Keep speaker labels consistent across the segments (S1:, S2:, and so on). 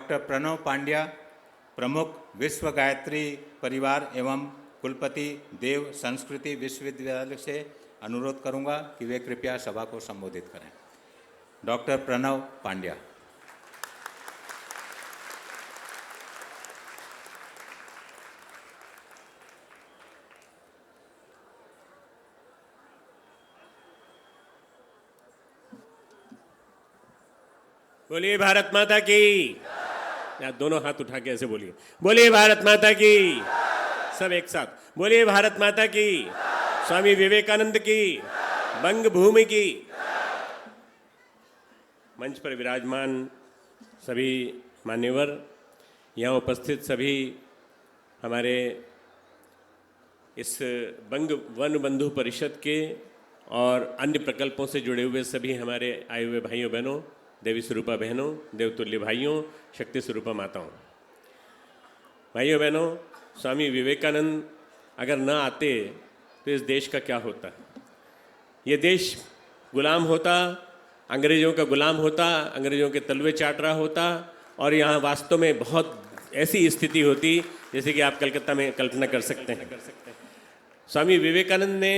S1: Doctor Pranav Pandya, प्रमुख विश्व गायत्री परिवार एवं कुलपति देव संस्कृति विश्वविद्यालय से अनुरोध करूंगा कि वे कृपया सभा को संबोधित करें। डॉक्टर प्रणव पांड्या।
S2: बोलिए भारत माता की। या दोनों हाथ उठा के ऐसे बोलिए, बोलिए भारत माता की। सब एक साथ बोलिए भारत माता की। स्वामी विवेकानंद की, बंग भूमि की। मंच पर विराजमान सभी मान्यवर, यहाँ उपस्थित सभी हमारे इस बंग वन बंधु परिषद के और अन्य प्रकल्पों से जुड़े हुए सभी हमारे आए हुए भाइयों बहनों, देवी स्वरूपा बहनों, देवतुल्य भाइयों, शक्ति स्वरूपा माताओं, भाइयों बहनों, स्वामी विवेकानंद अगर न आते तो इस देश का क्या होता। ये देश गुलाम होता, अंग्रेज़ों का गुलाम होता, अंग्रेज़ों के तलवे चाट रहा होता और यहाँ वास्तव में बहुत ऐसी स्थिति होती जैसे कि आप कलकत्ता में कल्पना कर सकते हैं। स्वामी विवेकानंद ने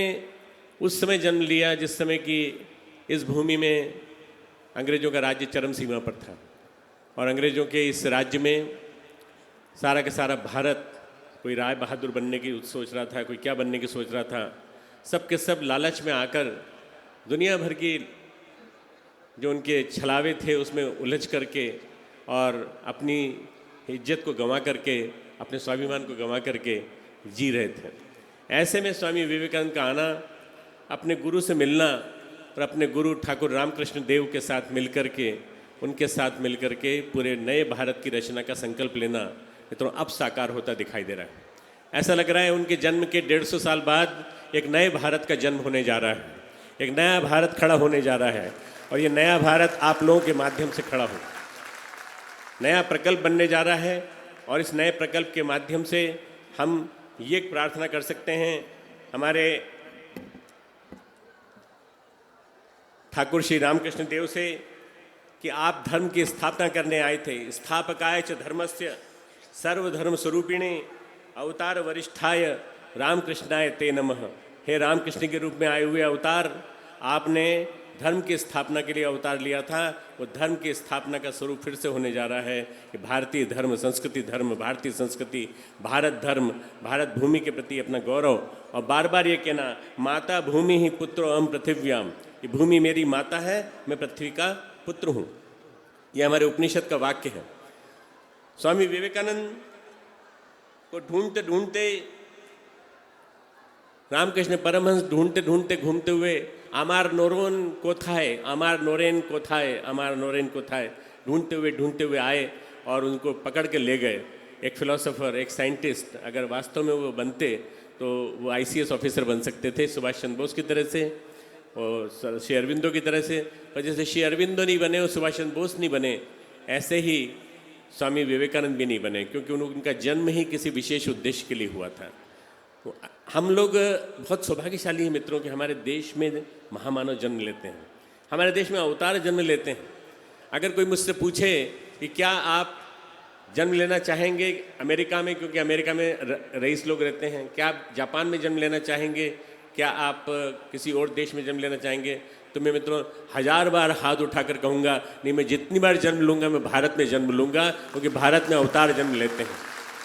S2: उस समय जन्म लिया जिस समय कि इस भूमि में अंग्रेज़ों का राज्य चरम सीमा पर था और अंग्रेज़ों के इस राज्य में सारा का सारा भारत, कोई राय बहादुर बनने की सोच रहा था, कोई क्या बनने की सोच रहा था, सब के सब लालच में आकर दुनिया भर की जो उनके छलावे थे उसमें उलझ करके और अपनी इज्जत को गंवा करके, अपने स्वाभिमान को गंवा करके जी रहे थे। ऐसे में स्वामी विवेकानंद का आना, अपने गुरु से मिलना और अपने गुरु ठाकुर रामकृष्ण देव के साथ मिलकर के, उनके साथ मिलकर के पूरे नए भारत की रचना का संकल्प लेना तो अब साकार होता दिखाई दे रहा है। ऐसा लग रहा है उनके जन्म के 150 साल बाद एक नए भारत का जन्म होने जा रहा है, एक नया भारत खड़ा होने जा रहा है और ये नया भारत आप लोगों के माध्यम से खड़ा हो, नया प्रकल्प बनने जा रहा है। और इस नए प्रकल्प के माध्यम से हम ये प्रार्थना कर सकते हैं हमारे ठाकुर श्री रामकृष्ण देव से कि आप धर्म की स्थापना करने आए थे। स्थापकाय च धर्मस्य सर्वधर्म स्वरूपिणे अवतार वरिष्ठाय रामकृष्णाय ते नमः। हे रामकृष्ण के रूप में आए हुए अवतार, आपने धर्म की स्थापना के लिए अवतार लिया था। वो धर्म की स्थापना का स्वरूप फिर से होने जा रहा है कि भारतीय धर्म, संस्कृति धर्म, भारतीय संस्कृति, भारत धर्म, भारत भूमि के प्रति अपना गौरव और बार बार ये कहना, माता भूमि ही पुत्रो अहम पृथिव्याम। ये भूमि मेरी माता है, मैं पृथ्वी का पुत्र हूँ। ये हमारे उपनिषद का वाक्य है। स्वामी विवेकानंद को ढूंढते ढूंढते, रामकृष्ण परमहंस ढूंढते ढूंढते घूमते हुए आमार नोरेन कोथाय, आमार नोरेन कोथाय, आमार नोरेन कोथाय ढूंढते हुए आए और उनको पकड़ के ले गए। एक फिलोसोफर, एक साइंटिस्ट अगर वास्तव में वो बनते तो वो ICS ऑफिसर बन सकते थे, सुभाष चंद्र बोस की तरह से और श्री अरविंदो की तरह से। और जैसे श्री अरविंदो नहीं बने और सुभाष चंद्र बोस नहीं बने, ऐसे ही स्वामी विवेकानंद भी नहीं बने, क्योंकि उनका जन्म ही किसी विशेष उद्देश्य के लिए हुआ था। तो हम लोग बहुत सौभाग्यशाली हैं मित्रों कि हमारे देश में महामानव जन्म लेते हैं, हमारे देश में अवतार जन्म लेते हैं। अगर कोई मुझसे पूछे कि क्या आप जन्म लेना चाहेंगे अमेरिका में, क्योंकि अमेरिका में रईस लोग रहते हैं, क्या आप जापान में जन्म लेना चाहेंगे, क्या आप किसी और देश में जन्म लेना चाहेंगे, तो मैं मित्रों 1000 बार हाथ उठाकर कहूँगा, नहीं, मैं जितनी बार जन्म लूँगा मैं भारत में जन्म लूँगा, क्योंकि भारत में अवतार जन्म लेते हैं,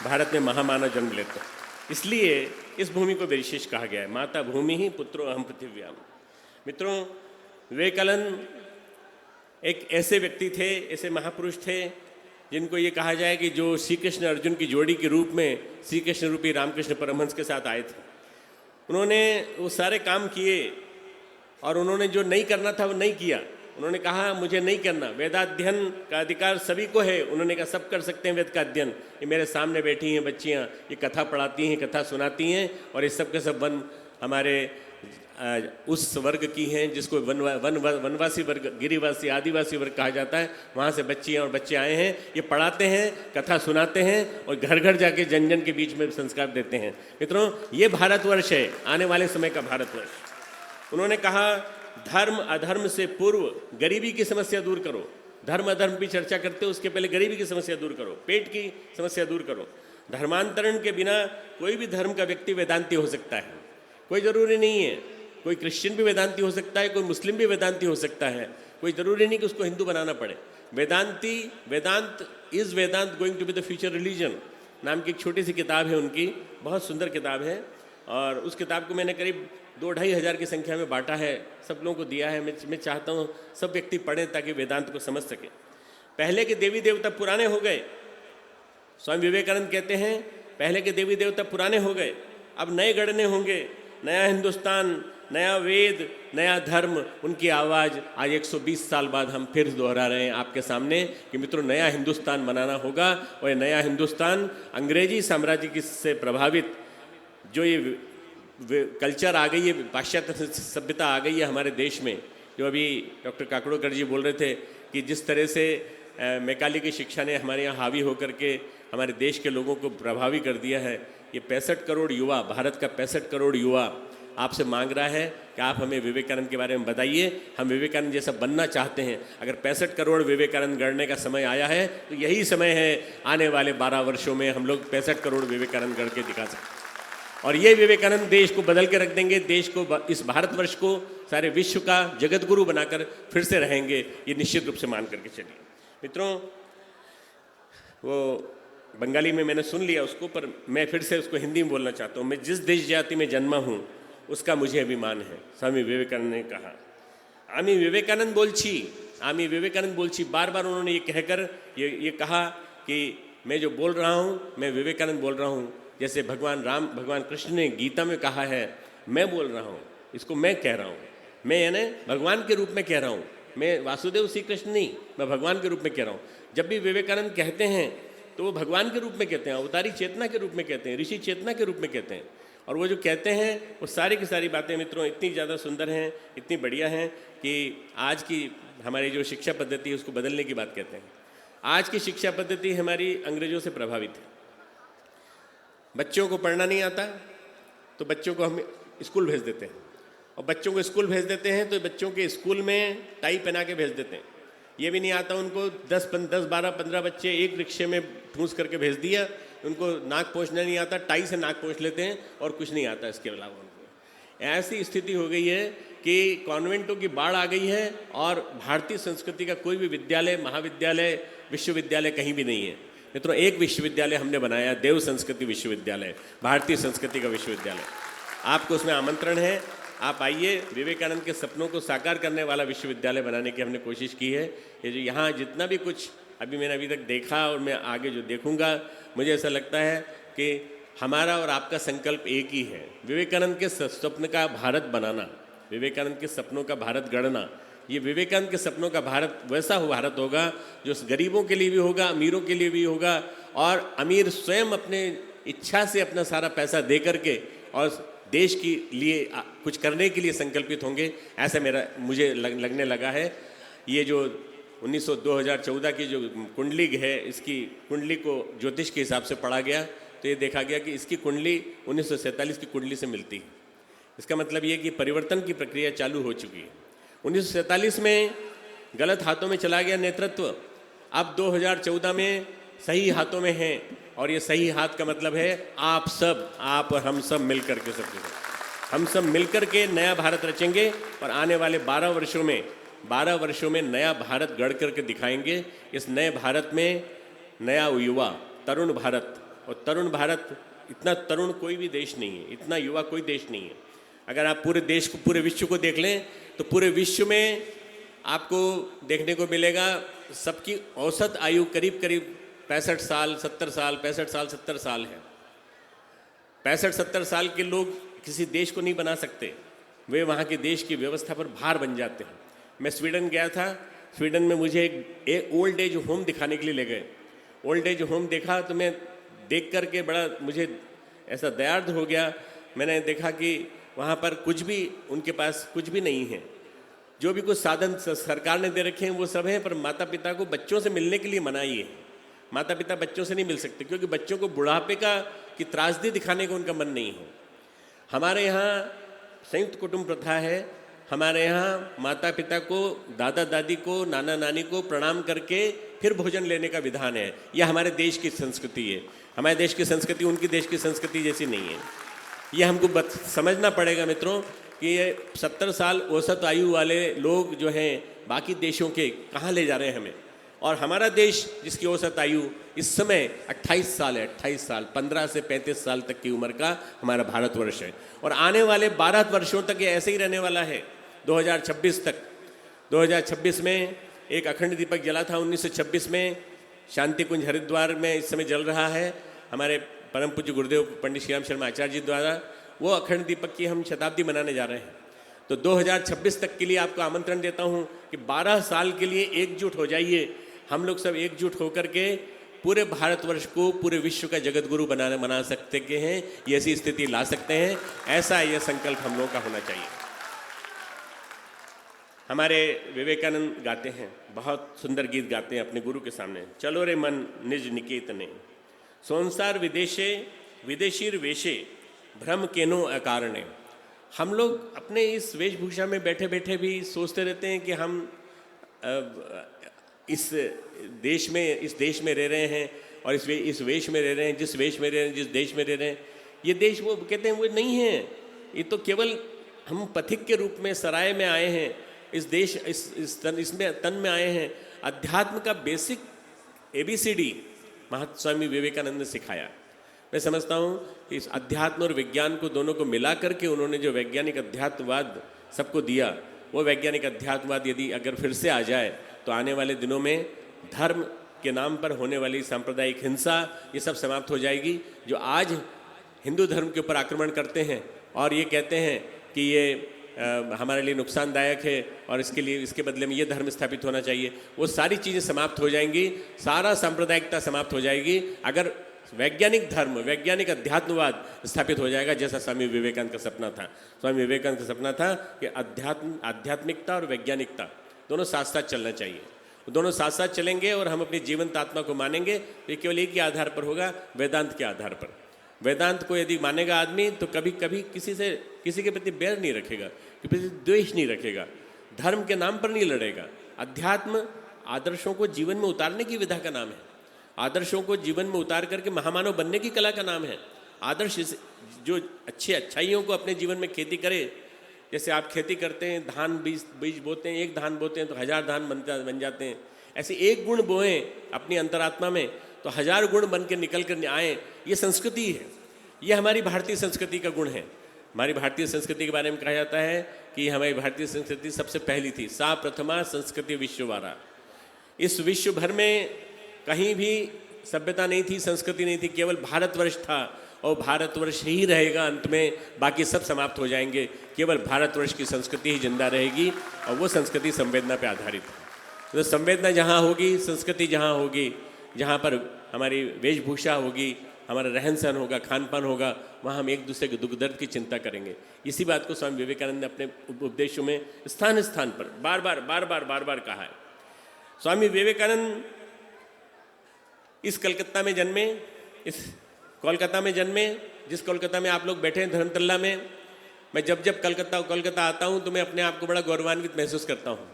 S2: भारत में महामानव जन्म लेते हैं। इसलिए इस भूमि को विशेष कहा गया है, माता भूमि ही पुत्रो अहम पृथिव्याम। मित्रों, विवेकानंद एक ऐसे व्यक्ति थे, ऐसे महापुरुष थे जिनको ये कहा जाए कि जो श्री कृष्ण अर्जुन की जोड़ी के रूप में श्री कृष्ण रूपी रामकृष्ण परमहंस के साथ आए थे। उन्होंने वो सारे काम किए और उन्होंने जो नहीं करना था वो नहीं किया। उन्होंने कहा मुझे नहीं करना, वेदाध्ययन का अधिकार सभी को है। उन्होंने कहा सब कर सकते हैं वेद का अध्ययन। ये मेरे सामने बैठी हैं बच्चियाँ, ये कथा पढ़ाती हैं, कथा सुनाती हैं और ये सब के सब हमारे उस वर्ग की हैं जिसको वनवासी वर्ग, गिरिवासी, आदिवासी वर्ग कहा जाता है। वहाँ से बच्चियाँ और बच्चे आए हैं, ये पढ़ाते हैं, कथा सुनाते हैं और घर घर जाके जन जन के बीच में संस्कार देते हैं। मित्रों, ये भारतवर्ष है, आने वाले समय का भारतवर्ष। उन्होंने कहा धर्म अधर्म से पूर्व गरीबी की समस्या दूर करो, धर्म अधर्म की चर्चा करते हो उसके पहले गरीबी की समस्या दूर करो, पेट की समस्या दूर करो। धर्मांतरण के बिना कोई भी धर्म का व्यक्ति वेदांती हो सकता है, कोई ज़रूरी नहीं है। कोई क्रिश्चियन भी वेदांती हो सकता है, कोई मुस्लिम भी वेदांती हो सकता है, कोई ज़रूरी नहीं कि उसको हिंदू बनाना पड़े। Vedanta is Vedanta going to be the future religion नाम की एक छोटी सी किताब है उनकी, बहुत सुंदर किताब है। और उस किताब को मैंने करीब 2-2.5 हज़ार की संख्या में बांटा है, सब लोगों को दिया है। मैं चाहता हूँ सब व्यक्ति पढ़ें ताकि वेदांत को समझ सकें। पहले के देवी देवता पुराने हो गए, स्वामी विवेकानंद कहते हैं पहले के देवी देवता पुराने हो गए, अब नए गढ़ने होंगे, नया हिंदुस्तान, नया वेद, नया धर्म। उनकी आवाज़ आज 120 साल बाद हम फिर दोहरा रहे हैं आपके सामने कि मित्रों नया हिंदुस्तान बनाना होगा। और ये नया हिंदुस्तान अंग्रेजी साम्राज्य की से प्रभावित जो ये कल्चर आ गई है, पाश्चात्य सभ्यता आ गई है हमारे देश में, जो अभी डॉक्टर काकड़ोकर जी बोल रहे थे कि जिस तरह से मैकाले की शिक्षा ने हमारे यहाँ हावी होकर के हमारे देश के लोगों को प्रभावी कर दिया है। ये 65 करोड़ युवा, भारत का 65 करोड़ युवा आपसे मांग रहा है कि आप हमें विवेकानंद के बारे में बताइए, हम विवेकानंद जैसा बनना चाहते हैं। अगर 65 करोड़ विवेकानंद गढ़ने का समय आया है तो यही समय है, आने वाले 12 वर्षों में हम लोग 65 करोड़ विवेकानंद गढ़ के दिखा सकते हैं। और ये विवेकानंद देश को बदल के रख देंगे, देश को, इस भारतवर्ष को सारे विश्व का जगत गुरु बनाकर फिर से रहेंगे, ये निश्चित रूप से मान करके चलिए। मित्रों, वो बंगाली में मैंने सुन लिया उसको, पर मैं फिर से उसको हिंदी में बोलना चाहता हूँ। मैं जिस देश जाति में जन्मा हूँ उसका मुझे अभिमान है, स्वामी विवेकानंद ने कहा। आमी विवेकानंद बोलची, बार बार उन्होंने ये कहकर ये कहा कि मैं जो बोल रहा हूँ मैं विवेकानंद बोल रहा हूँ। जैसे भगवान कृष्ण ने गीता में कहा है, मैं बोल रहा हूँ, इसको मैं कह रहा हूँ, मैं यानी भगवान के रूप में कह रहा हूँ, मैं वासुदेव श्री कृष्ण नहीं, मैं भगवान के रूप में कह रहा हूँ। जब भी विवेकानंद कहते हैं तो वो भगवान के रूप में कहते हैं, अवतारी चेतना के रूप में कहते हैं, ऋषि चेतना के रूप में कहते हैं। और वो जो कहते हैं वो सारी की सारी बातें मित्रों इतनी ज़्यादा सुंदर हैं, इतनी बढ़िया हैं कि आज की हमारी जो शिक्षा पद्धति है उसको बदलने की बात कहते हैं। आज की शिक्षा पद्धति हमारी अंग्रेज़ों से प्रभावित है। बच्चों को पढ़ना नहीं आता तो बच्चों को हम स्कूल भेज देते हैं, और बच्चों को स्कूल भेज देते हैं तो बच्चों के स्कूल में टाई पहना के भेज देते हैं। ये भी नहीं आता उनको, 10, 12, 15 बच्चे एक रिक्शे में ठूंस करके भेज दिया, उनको नाक पोंछना नहीं आता, टाई से नाक पोंछ लेते हैं और कुछ नहीं आता इसके अलावा उनको। ऐसी स्थिति हो गई है कि कॉन्वेंटों की बाढ़ आ गई है और भारतीय संस्कृति का कोई भी विद्यालय, महाविद्यालय, विश्वविद्यालय कहीं भी नहीं है। मित्रों, एक विश्वविद्यालय हमने बनाया, देव संस्कृति विश्वविद्यालय, भारतीय संस्कृति का विश्वविद्यालय। आपको उसमें आमंत्रण है, आप आइए। विवेकानंद के सपनों को साकार करने वाला विश्वविद्यालय बनाने की हमने कोशिश की है। ये जो यहाँ जितना भी कुछ मैंने अभी तक देखा और मैं आगे जो देखूंगा, मुझे ऐसा लगता है कि हमारा और आपका संकल्प एक ही है, विवेकानंद के स्वप्न का भारत बनाना, विवेकानंद के सपनों का भारत गढ़ना। ये विवेकानंद के सपनों का भारत वैसा भारत होगा जो गरीबों के लिए भी होगा, अमीरों के लिए भी होगा, और अमीर स्वयं अपने इच्छा से अपना सारा पैसा दे करके और देश के लिए कुछ करने के लिए संकल्पित होंगे, ऐसा मुझे लगने लगा है। ये जो 2014 की जो कुंडली है, इसकी कुंडली को ज्योतिष के हिसाब से पढ़ा गया तो ये देखा गया कि इसकी कुंडली 1947 की कुंडली से मिलती है। इसका मतलब ये कि परिवर्तन की प्रक्रिया चालू हो चुकी है। 1947 में गलत हाथों में चला गया नेतृत्व, अब 2014 में सही हाथों में है, और ये सही हाथ का मतलब है आप सब, आप और हम सब मिलकर के, हम सब मिलकर के नया भारत रचेंगे और आने वाले 12 वर्षों में नया भारत गढ़ करके दिखाएंगे। इस नए भारत में नया युवा, तरुण भारत, और तरुण भारत, इतना तरुण कोई भी देश नहीं है, इतना युवा कोई देश नहीं है। अगर आप पूरे देश को, पूरे विश्व को देख लें तो पूरे विश्व में आपको देखने को मिलेगा सबकी औसत आयु करीब 65 साल 70 साल 65 साल 70 साल है। 65-70 साल के लोग किसी देश को नहीं बना सकते, वे वहाँ के देश की व्यवस्था पर भार बन जाते हैं। मैं स्वीडन गया था, स्वीडन में मुझे एक ओल्ड एज होम दिखाने के लिए ले गए। ओल्ड एज होम देखा तो मैं देख करके बड़ा मुझे ऐसा दर्द हो गया। मैंने देखा कि वहाँ पर कुछ भी, उनके पास कुछ भी नहीं है, जो भी कुछ साधन सरकार ने दे रखे हैं वो सब हैं, पर माता पिता को बच्चों से मिलने के लिए मनाही है। माता पिता बच्चों से नहीं मिल सकते क्योंकि बच्चों को बुढ़ापे की त्रासदी दिखाने को उनका मन नहीं है। हमारे यहाँ संयुक्त कुटुंब प्रथा है, हमारे यहाँ माता पिता को, दादा दादी को, नाना नानी को प्रणाम करके फिर भोजन लेने का विधान है। यह हमारे देश की संस्कृति है। हमारे देश की संस्कृति उनकी देश की संस्कृति जैसी नहीं है। ये हमको समझना पड़ेगा मित्रों कि ये 70 साल औसत आयु वाले लोग जो हैं बाकी देशों के कहाँ ले जा रहे हैं हमें, और हमारा देश जिसकी औसत आयु इस समय 28 साल है, 28 साल, 15 से 35 साल तक की उम्र का हमारा भारतवर्ष है, और आने वाले 12 वर्षों तक ये ऐसे ही रहने वाला है, 2026 तक। 2026 में एक अखंड दीपक जला था, 1926 में शांति कुंज हरिद्वार में इस समय जल रहा है हमारे परम पूज्य गुरुदेव पंडित श्री राम शर्मा आचार्य जी द्वारा। वो अखंड दीपक की हम शताब्दी मनाने जा रहे हैं। तो 2026 तक के लिए आपको आमंत्रण देता हूं कि 12 साल के लिए एकजुट हो जाइए। हम लोग सब एकजुट होकर के पूरे भारतवर्ष को, पूरे विश्व का जगत गुरु बना सकते के हैं, ये ऐसी स्थिति ला सकते हैं। ऐसा यह संकल्प हम लोगों का होना चाहिए। हमारे विवेकानंद गाते हैं, बहुत सुंदर गीत गाते हैं अपने गुरु के सामने। चलो रे मन निज निकेतने, संसार विदेशे विदेशीर वेशे, भ्रम केनो अकारणे। हम लोग अपने इस वेशभूषा में बैठे बैठे भी सोचते रहते हैं कि हम इस देश में रह रहे हैं, और इस वेश में रह रहे हैं, जिस वेश में रह रहे हैं, जिस देश में रह रहे हैं, ये देश वो कहते हैं वो नहीं है। ये तो केवल हम पथिक के रूप में सराय में आए हैं, इस देश इसमें तन में आए हैं। अध्यात्म का बेसिक ABCD महात्मा स्वामी विवेकानंद ने सिखाया। मैं समझता हूँ कि इस अध्यात्म और विज्ञान को दोनों को मिला करके उन्होंने जो वैज्ञानिक अध्यात्मवाद सबको दिया, वो वैज्ञानिक अध्यात्मवाद यदि अगर फिर से आ जाए तो आने वाले दिनों में धर्म के नाम पर होने वाली सांप्रदायिक हिंसा ये सब समाप्त हो जाएगी। जो आज हिंदू धर्म के ऊपर आक्रमण करते हैं और ये कहते हैं कि ये हमारे लिए नुकसानदायक है और इसके बदले में ये धर्म स्थापित होना चाहिए, वो सारी चीज़ें समाप्त हो जाएंगी। सारा सांप्रदायिकता समाप्त हो जाएगी अगर वैज्ञानिक धर्म, वैज्ञानिक अध्यात्मवाद स्थापित हो जाएगा, जैसा स्वामी विवेकानंद का सपना था। स्वामी विवेकानंद का सपना था कि आध्यात्मिकता और वैज्ञानिकता दोनों साथ साथ चलना चाहिए। दोनों साथ साथ चलेंगे और हम अपनी जीवंत आत्मा को मानेंगे तो ये केवल एक ही आधार पर होगा, वेदांत के आधार पर। वेदांत को यदि मानेगा आदमी तो कभी कभी किसी के प्रति बैर नहीं रखेगा, किसी प्रति द्वेष नहीं रखेगा, धर्म के नाम पर नहीं लड़ेगा। अध्यात्म आदर्शों को जीवन में उतारने की विधा का नाम है। आदर्शों को जीवन में उतार करके महामानव बनने की कला का नाम है। आदर्श जो अच्छाइयों को अपने जीवन में खेती करे, जैसे आप खेती करते हैं, धान बीज बोते हैं, एक धान बोते हैं तो 1000 धान बन जाते हैं। ऐसे एक गुण बोएं अपनी अंतरात्मा में तो 1000 गुण बन के निकल कर आए। ये संस्कृति है, ये हमारी भारतीय संस्कृति का गुण है। हमारी भारतीय संस्कृति के बारे में कहा जाता है कि हमारी भारतीय संस्कृति सबसे पहली थी, सा प्रथमा संस्कृति विश्ववारा। इस विश्व भर में कहीं भी सभ्यता नहीं थी, संस्कृति नहीं थी, केवल भारतवर्ष था और भारतवर्ष ही रहेगा। अंत में बाकी सब समाप्त हो जाएंगे, केवल भारतवर्ष की संस्कृति ही जिंदा रहेगी और वो संस्कृति संवेदना पे आधारित है। तो संवेदना जहाँ होगी, संस्कृति जहाँ होगी, जहाँ पर हमारी वेशभूषा होगी, हमारा रहन सहन होगा, खान पान होगा, वहाँ हम एक दूसरे के दुख दर्द की चिंता करेंगे। इसी बात को स्वामी विवेकानंद ने अपने उपदेशों में स्थान स्थान पर बार बार कहा है। स्वामी विवेकानंद इस कोलकाता में जन्मे, जिस कोलकाता में आप लोग बैठे हैं धर्मतल्ला में। मैं जब कोलकाता आता हूँ तो मैं अपने आप को बड़ा गौरवान्वित महसूस करता हूँ।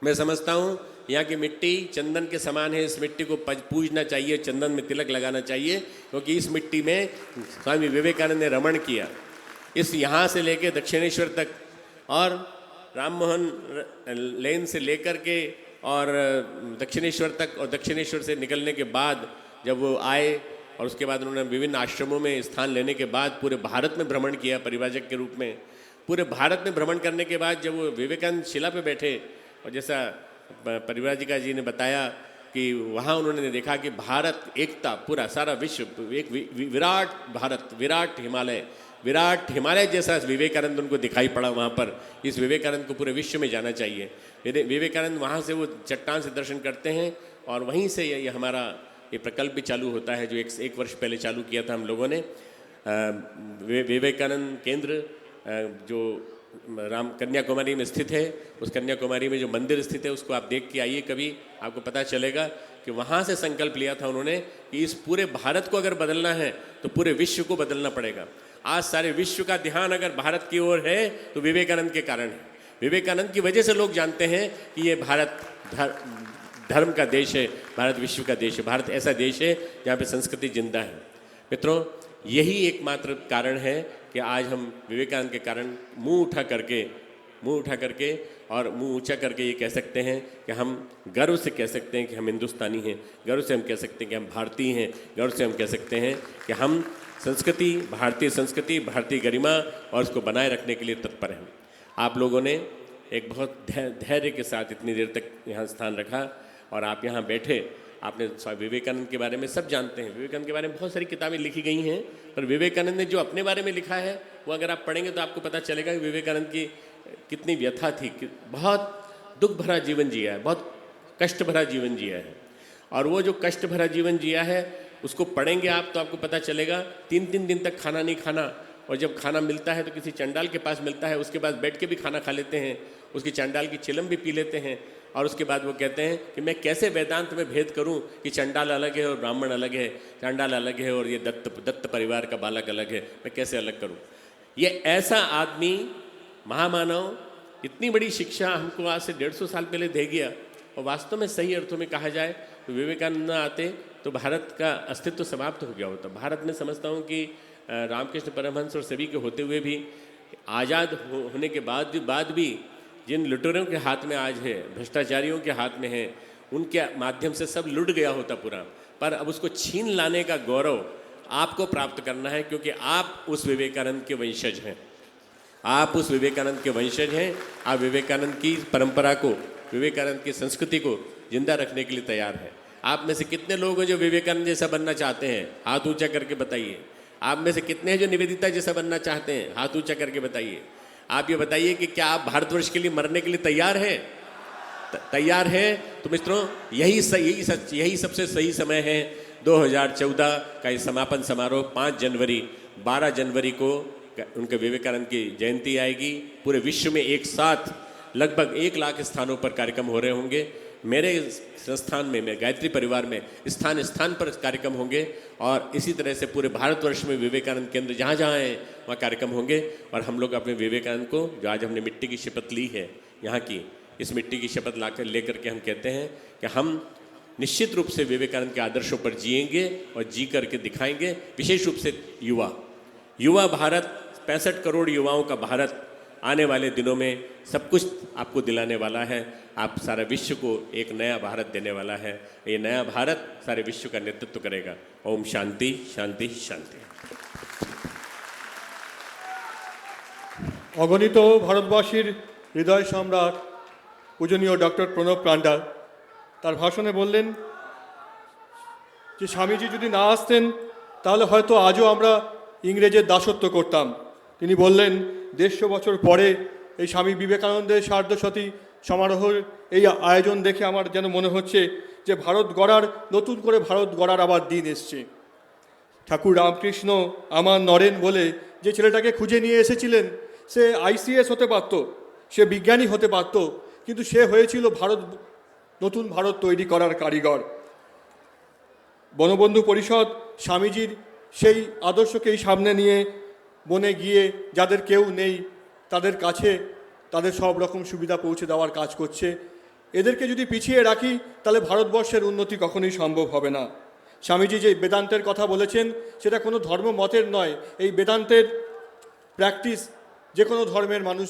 S2: मैं समझता हूँ यहाँ की मिट्टी चंदन के समान है। इस मिट्टी को पूजना चाहिए, चंदन में तिलक लगाना चाहिए, क्योंकि इस मिट्टी में स्वामी विवेकानंद ने रमण किया। इस यहाँ से लेके दक्षिणेश्वर तक और राम मोहन लेन से लेकर के और दक्षिणेश्वर तक, और दक्षिणेश्वर से निकलने के बाद जब वो आए और उसके बाद उन्होंने विभिन्न आश्रमों में स्थान लेने के बाद पूरे भारत में भ्रमण किया परिव्राजक के रूप में। पूरे भारत में भ्रमण करने के बाद जब वो विवेकानंद शिला पे बैठे और जैसा परिव्राजिका जी ने बताया कि वहाँ उन्होंने देखा कि भारत एकता, पूरा सारा विश्व एक विराट भारत, विराट हिमालय जैसा विवेकानंद उनको दिखाई पड़ा वहाँ पर। इस विवेकानंद को पूरे विश्व में जाना चाहिए। विवेकानंद वहाँ से वो चट्टान से दर्शन करते हैं और वहीं से ये हमारा ये प्रकल्प भी चालू होता है, जो एक वर्ष पहले चालू किया था हम लोगों ने। विवेकानंद केंद्र जो कन्याकुमारी में स्थित है, उस कन्याकुमारी में जो मंदिर स्थित है उसको आप देख के आइए कभी, आपको पता चलेगा कि वहाँ से संकल्प लिया था उन्होंने कि इस पूरे भारत को अगर बदलना है तो पूरे विश्व को बदलना पड़ेगा। आज सारे विश्व का ध्यान अगर भारत की ओर है तो विवेकानंद के कारण है। विवेकानंद की वजह से लोग जानते हैं कि ये भारत धर्म का देश है, भारत विश्व का देश है, भारत ऐसा देश है जहाँ पे संस्कृति जिंदा है। मित्रों, यही एकमात्र कारण है कि आज हम विवेकानंद के कारण मुंह उठा करके और मुंह ऊंचा करके ये कह सकते हैं कि हम गर्व से कह सकते हैं कि हम हिंदुस्तानी हैं, गर्व से हम कह सकते हैं कि हम भारतीय हैं, गर्व से हम कह सकते हैं कि हम संस्कृति, भारतीय गरिमा और उसको बनाए रखने के लिए तत्पर हैं। आप लोगों ने एक बहुत धैर्य के साथ इतनी देर तक यहाँ स्थान रखा और आप यहाँ बैठे। आपने विवेकानंद के बारे में सब जानते हैं, विवेकानंद के बारे में बहुत सारी किताबें लिखी गई हैं, पर विवेकानंद ने जो अपने बारे में लिखा है वो अगर आप पढ़ेंगे तो आपको पता चलेगा कि विवेकानंद की कितनी व्यथा थी, बहुत दुख भरा जीवन जिया है, बहुत कष्ट भरा जीवन जिया है। और वो जो कष्ट भरा जीवन जिया है उसको पढ़ेंगे आप तो आपको पता चलेगा 3-3 दिन तक खाना नहीं खाना, और जब खाना मिलता है तो किसी चंडाल के पास मिलता है, उसके पास बैठ के भी खाना खा लेते हैं, उसकी चंडाल की चिलम भी पी लेते हैं, और उसके बाद वो कहते हैं कि मैं कैसे वेदांत में भेद करूं कि चंडाल अलग है और ब्राह्मण अलग है, चंडाल अलग है और ये दत्त परिवार का बालक अलग है, मैं कैसे अलग करूं। ये ऐसा आदमी, महामानव, इतनी बड़ी शिक्षा हमको आज से 150 साल पहले दे गया, और वास्तव में सही अर्थों में कहा जाए तो विवेकानंद आते तो भारत का अस्तित्व समाप्त हो गया होता। भारत में समझता हूँ कि रामकृष्ण परमहंस और सभी के होते हुए भी, आज़ाद होने के बाद भी जिन लुटेरों के हाथ में आज है, भ्रष्टाचारियों के हाथ में है, उनके माध्यम से सब लुट गया होता पूरा। पर अब उसको छीन लाने का गौरव आपको प्राप्त करना है, क्योंकि आप उस विवेकानंद के वंशज हैं। आप उस विवेकानंद के वंशज हैं। आप विवेकानंद की परंपरा को, विवेकानंद की संस्कृति को जिंदा रखने के लिए तैयार हैं। आप में से कितने लोग हैं जो विवेकानंद जैसा बनना चाहते हैं? हाथ ऊंचा करके बताइए। आप में से कितने हैं जो निवेदिता जैसा बनना चाहते हैं? हाथ ऊंचा करके बताइए। आप ये बताइए कि क्या आप भारतवर्ष के लिए मरने के लिए तैयार हैं? तैयार हैं? तो मित्रों, यही सबसे सही समय है। 2014 का ये समापन समारोह 5 जनवरी 12 जनवरी को उनके विवेकानंद की जयंती आएगी। पूरे विश्व में एक साथ लगभग 1 लाख स्थानों पर कार्यक्रम हो रहे होंगे। मेरे संस्थान में, मैं गायत्री परिवार में स्थान स्थान पर कार्यक्रम होंगे, और इसी तरह से पूरे भारतवर्ष में विवेकानंद केंद्र जहाँ जहाँ हैं वहाँ कार्यक्रम होंगे। और हम लोग अपने विवेकानंद को, जो आज हमने मिट्टी की शपथ ली है यहाँ की, इस मिट्टी की शपथ लेकर के हम कहते हैं कि हम निश्चित रूप से विवेकानंद के आदर्शों पर जिएंगे और जी करके दिखाएंगे। विशेष रूप से युवा भारत, 65 करोड़ युवाओं का भारत आने वाले दिनों में सब कुछ आपको दिलाने वाला है। आप सारा विश्व को एक नया भारत देने वाला है। ये नया भारत सारे विश्व का नेतृत्व करेगा। ओम शांति शांति शांति।
S3: অগণিত ভারতবাসীর হৃদয় সম্রাট পূজনীয় ডক্টর প্রণব প্রান্ডাল তার ভাষণে বললেন যে স্বামীজি যদি না আসতেন তাহলে হয়তো আজও আমরা ইংরেজের দাসত্ব করতাম। তিনি বললেন 150 বছর পরে এই স্বামী বিবেকানন্দের সার্ধশতী সমারোহের এই আয়োজন দেখে আমার যেন মনে হচ্ছে যে নতুন করে ভারত গড়ার আবার দিন এসছে। ঠাকুর রামকৃষ্ণ আমার নরেন বলে যে ছেলেটাকে খুঁজে নিয়ে এসেছিলেন, সে ICS হতে পারত, সে বিজ্ঞানী হতে পারত, কিন্তু সে হয়েছিল নতুন ভারত তৈরি করার কারিগর। বনবন্ধু পরিষদ স্বামীজির সেই আদর্শকেই সামনে নিয়ে বনে গিয়ে যাদের কেউ নেই তাদের কাছে তাদের সব রকম সুবিধা পৌঁছে দেওয়ার কাজ করছে। এদেরকে যদি পিছিয়ে রাখি তাহলে ভারতবর্ষের উন্নতি কখনোই সম্ভব হবে না। স্বামীজি যে বেদান্তের কথা বলেছেন সেটা কোনো ধর্ম মতের নয়। এই বেদান্তের প্র্যাকটিস যে কোনো ধর্মের মানুষ